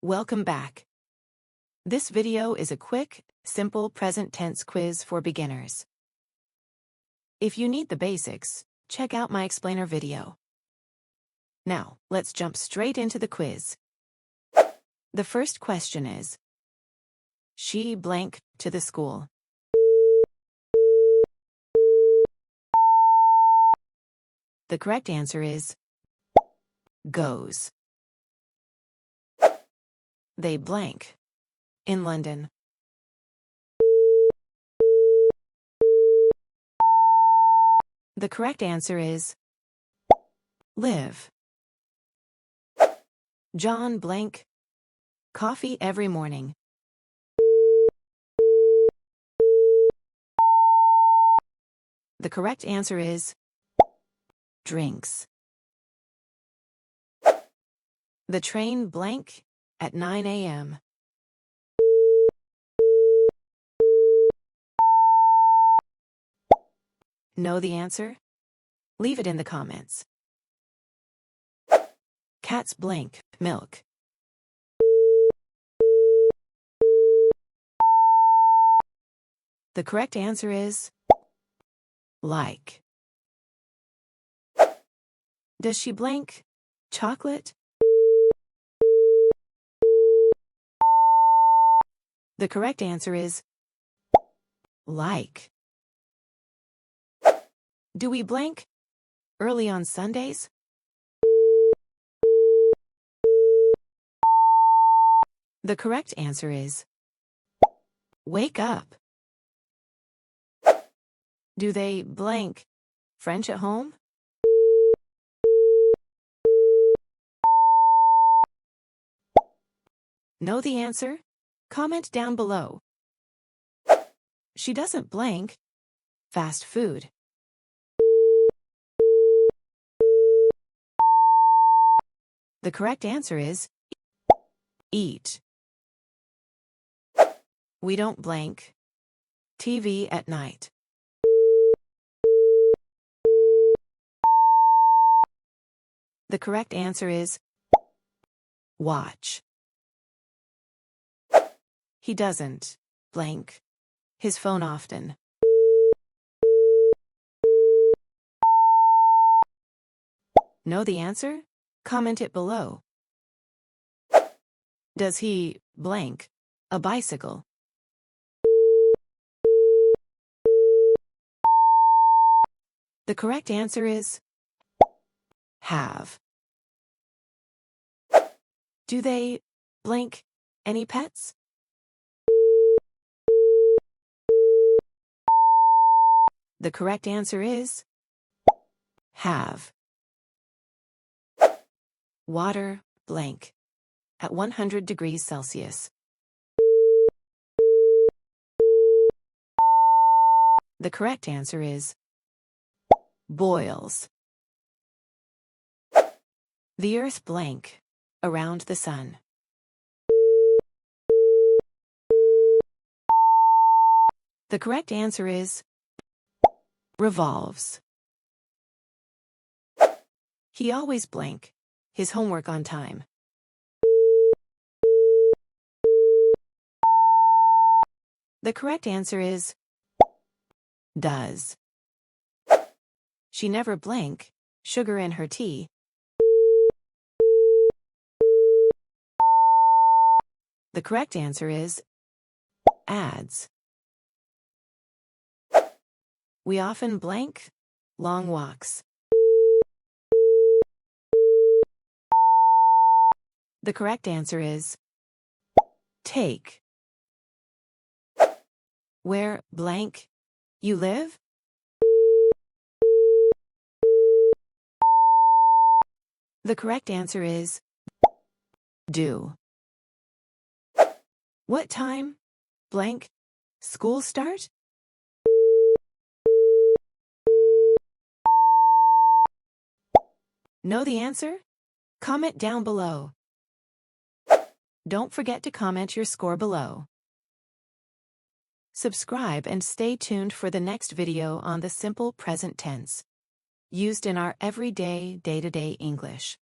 Welcome back. This video is a quick, simple present tense quiz for beginners. If you need the basics, check out my explainer video. Now, let's jump straight into the quiz. The first question is, she blank to the school. The correct answer is goes. They blank in London. The correct answer is live. John blank coffee every morning. The correct answer is drinks. The train blank at 9 a.m. Know the answer? Leave it in the comments. Cats blank milk. The correct answer is like. Does she blank chocolate? The correct answer is like. Do we blank early on Sundays? The correct answer is wake up. Do they blank French at home? Know the answer? Comment down below. She doesn't blank fast food. The correct answer is eat. We don't blank TV at night. The correct answer is watch. He doesn't blank his phone often. Know the answer? Comment it below. Does he blank a bicycle? The correct answer is have. Do they blank any pets? The correct answer is have. Water blank at 100 degrees Celsius. The correct answer is boils. The earth blank around the sun. The correct answer is revolves. He always blank his homework on time. The correct answer is does. She never blank sugar in her tea. The correct answer is adds. We often blank long walks. The correct answer is take. Where blank you live? The correct answer is do. What time blank school start? Know the answer? Comment down below. Don't forget to comment your score below. Subscribe and stay tuned for the next video on the simple present tense, used in our everyday, day-to-day English.